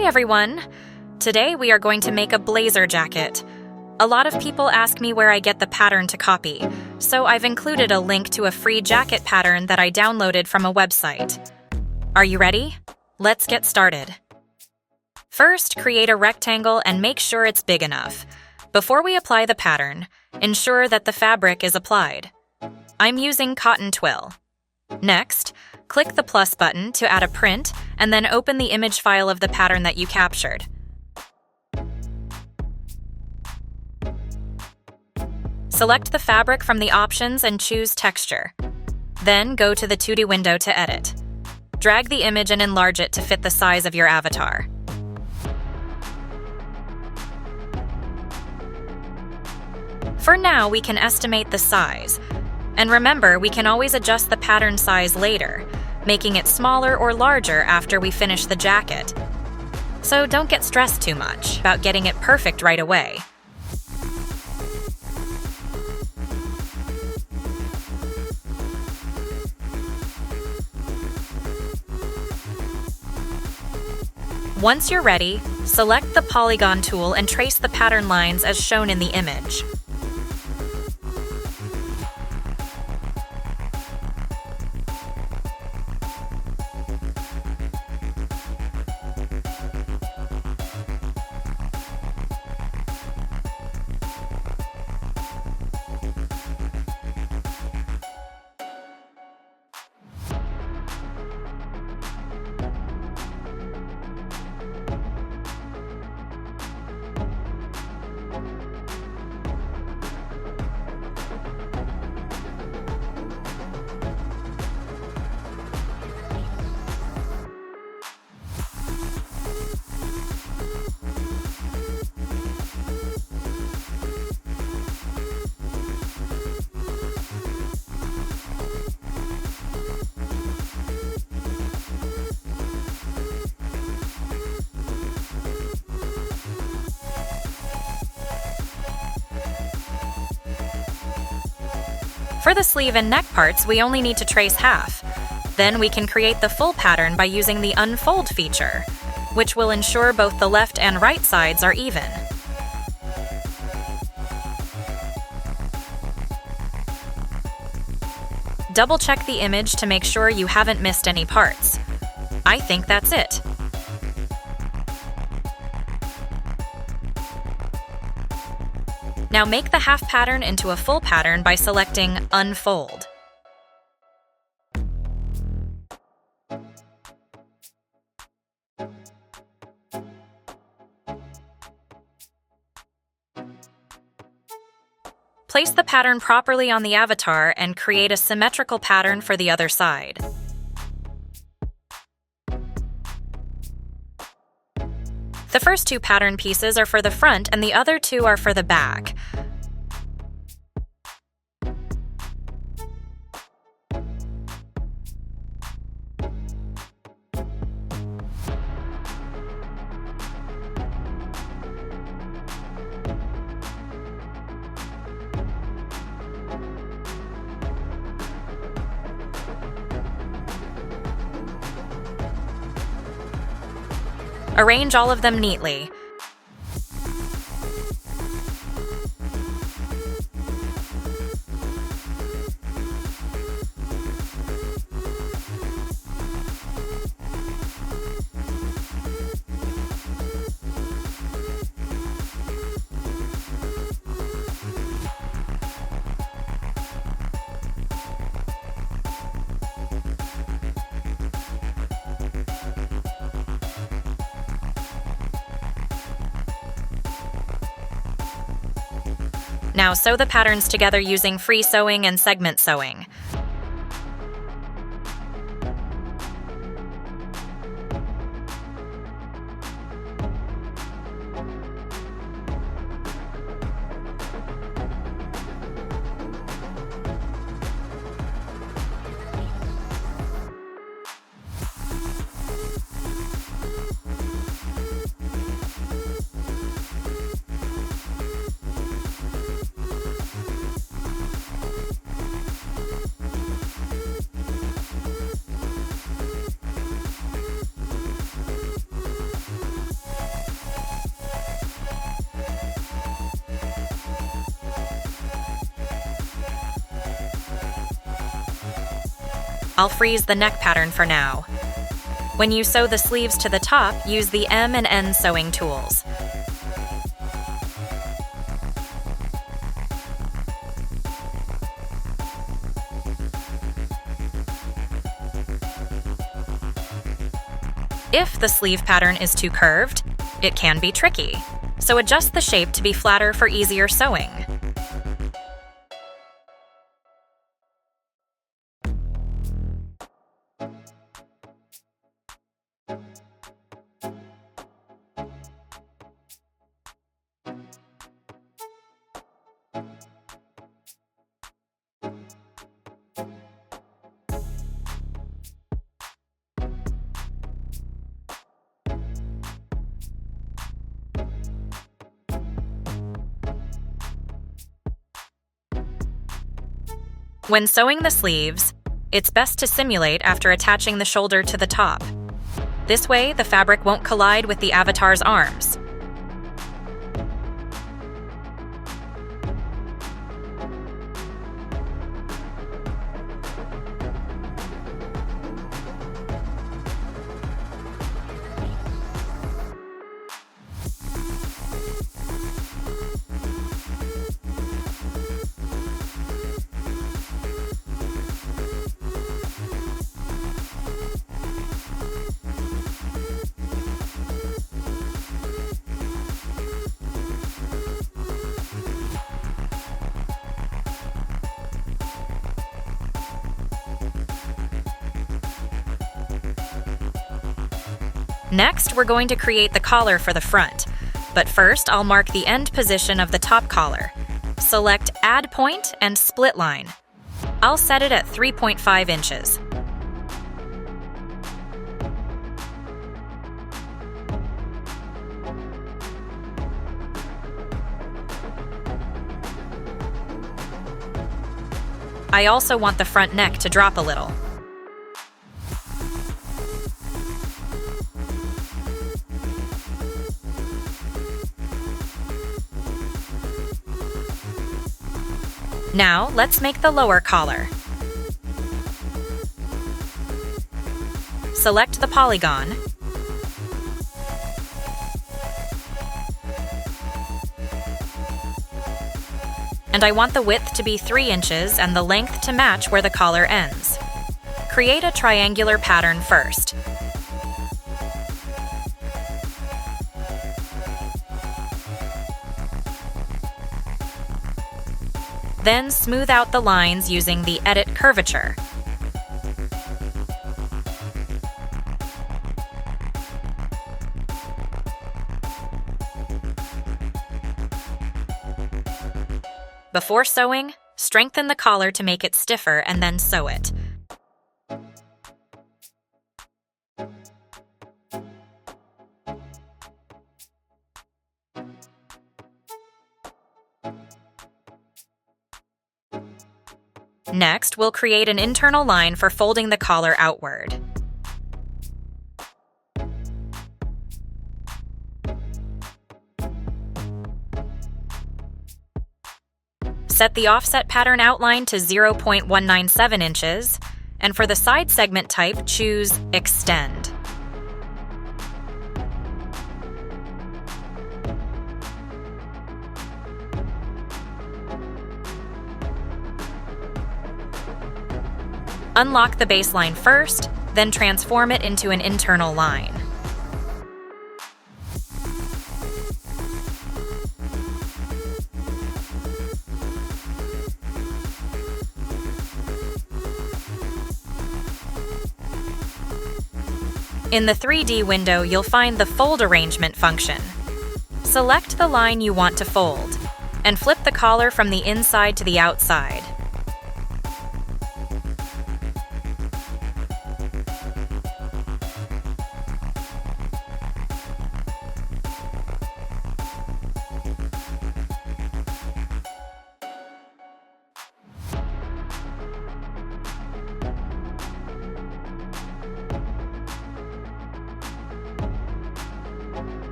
Hi everyone! Today we are going to make a blazer jacket. A lot of people ask me where I get the pattern to copy, so I've included a link to a free jacket pattern that I downloaded from a website. Are you ready? Let's get started. First, create a rectangle and make sure it's big enough. Before we apply the pattern, ensure that the fabric is applied. I'm using cotton twill. Next, click the plus button to add a print and then open the image file of the pattern that you captured. Select the fabric from the options and choose Texture. Then go to the 2D window to edit. Drag the image and enlarge it to fit the size of your avatar. For now, we can estimate the size. And remember, we can always adjust the pattern size later, making it smaller or larger after we finish the jacket. So don't get stressed too much about getting it perfect right away. Once you're ready, select the polygon tool and trace the pattern lines as shown in the image. For the sleeve and neck parts, we only need to trace half. Then we can create the full pattern by using the Unfold feature, which will ensure both the left and right sides are even. Double-check the image to make sure you haven't missed any parts. I think that's it. Now make the half pattern into a full pattern by selecting Unfold. Place the pattern properly on the avatar and create a symmetrical pattern for the other side. The first two pattern pieces are for the front and the other two are for the back. Arrange all of them neatly. Now sew the patterns together using free sewing and segment sewing. I'll freeze the neck pattern for now. When you sew the sleeves to the top, use the M and N sewing tools. If the sleeve pattern is too curved, it can be tricky, so adjust the shape to be flatter for easier sewing. When sewing the sleeves, it's best to simulate after attaching the shoulder to the top. This way, the fabric won't collide with the avatar's arms. Next, we're going to create the collar for the front, but first I'll mark the end position of the top collar. Select Add Point and Split Line. I'll set it at 3.5 inches. I also want the front neck to drop a little. Now, let's make the lower collar. Select the polygon. And I want the width to be 3 inches and the length to match where the collar ends. Create a triangular pattern first. Then smooth out the lines using the Edit Curvature. Before sewing, strengthen the collar to make it stiffer and then sew it. Next, we'll create an internal line for folding the collar outward. Set the offset pattern outline to 0.197 inches, and for the side segment type, choose Extend. Unlock the baseline first, then transform it into an internal line. In the 3D window, you'll find the Fold Arrangement function. Select the line you want to fold, and flip the collar from the inside to the outside.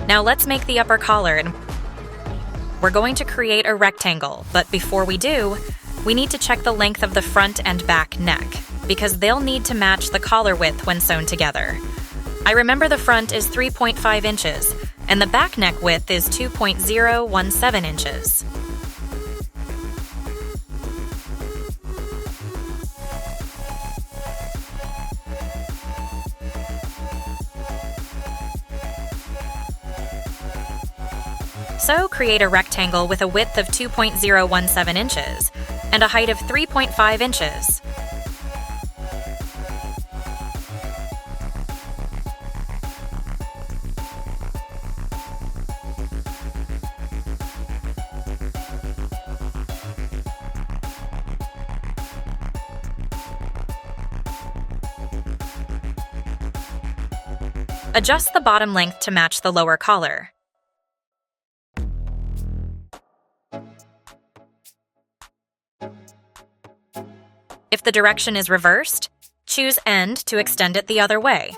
Now let's make the upper collar. We're going to create a rectangle, but before we do, we need to check the length of the front and back neck, because they'll need to match the collar width when sewn together. I remember the front is 3.5 inches, and the back neck width is 2.017 inches. So create a rectangle with a width of 2.017 inches and a height of 3.5 inches. Adjust the bottom length to match the lower collar. If the direction is reversed, choose end to extend it the other way.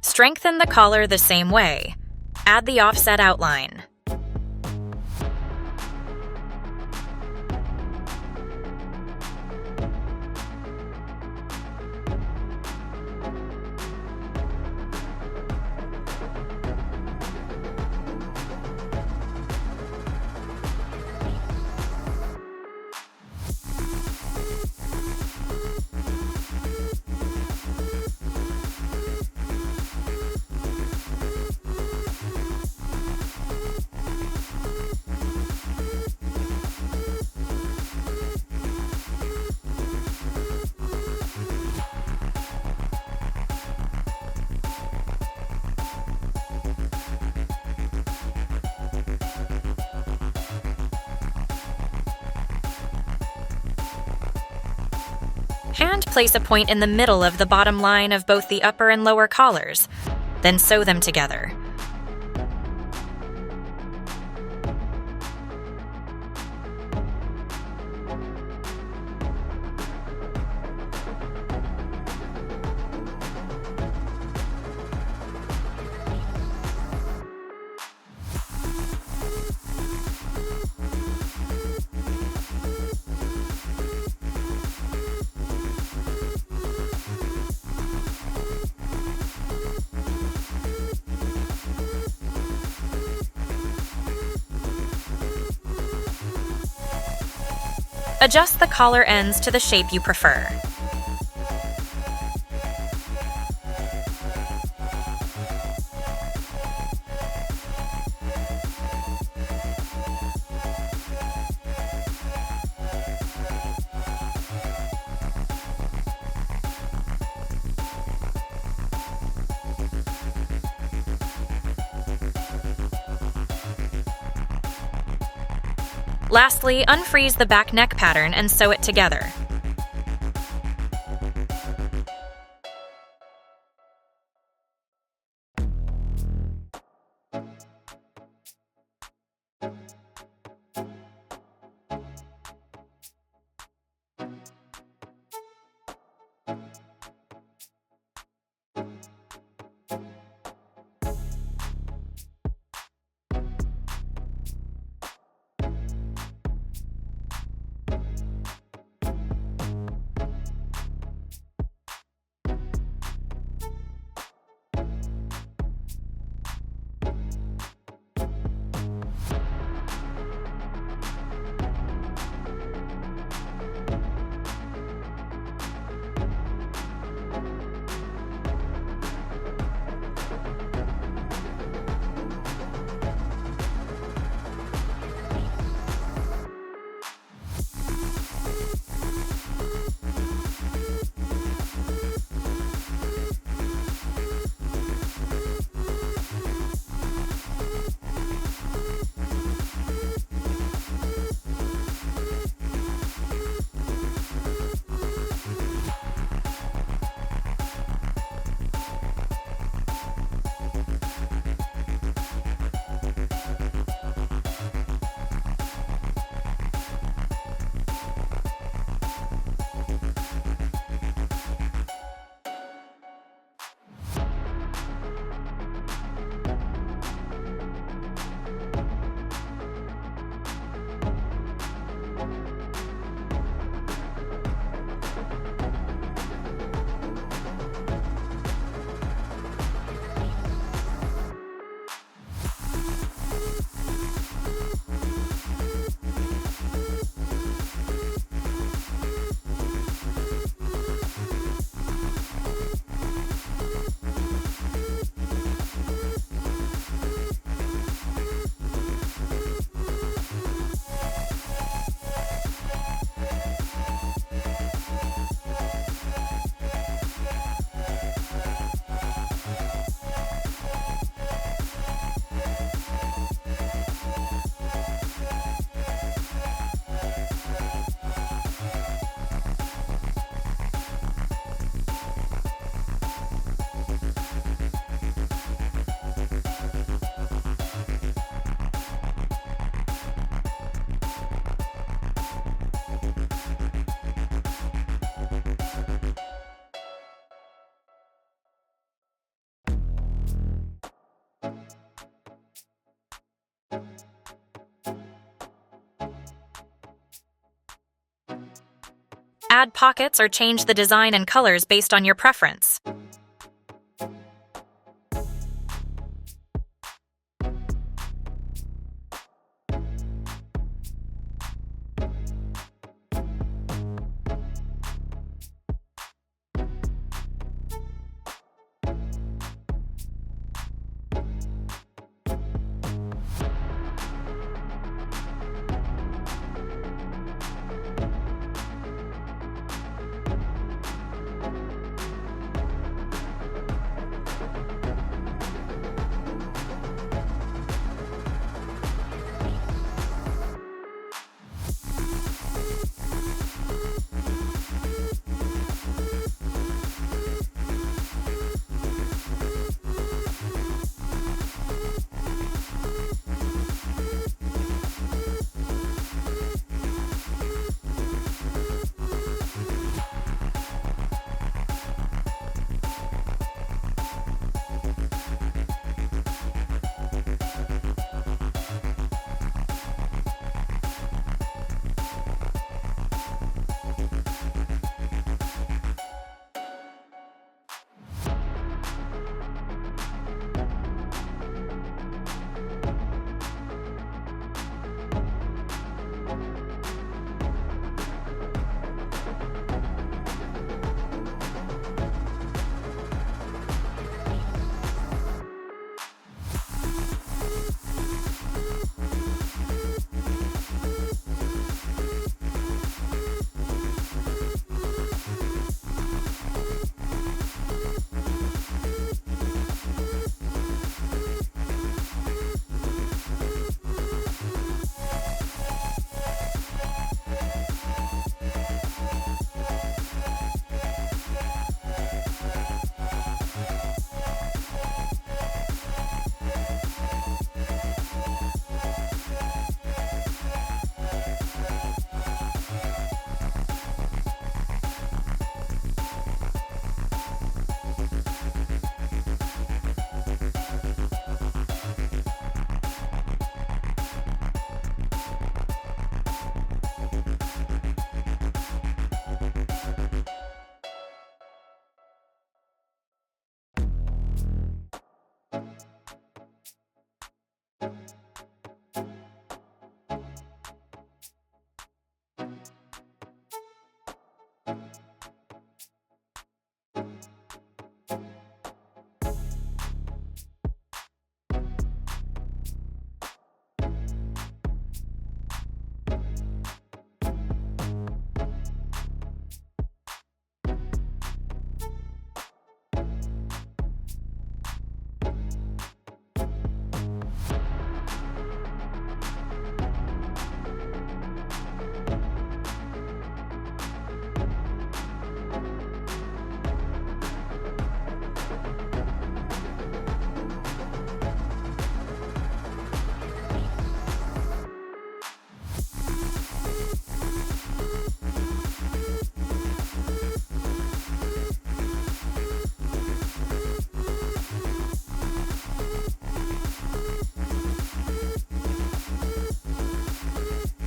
Strengthen the collar the same way. Add the offset outline. And place a point in the middle of the bottom line of both the upper and lower collars, then sew them together. Adjust the collar ends to the shape you prefer. Lastly, unfreeze the back neck pattern and sew it together. add pockets or change the design and colors based on your preference.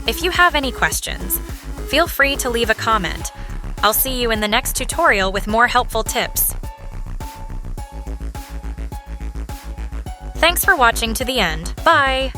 If you have any questions, feel free to leave a comment. I'll see you in the next tutorial with more helpful tips. Thanks for watching to the end. Bye!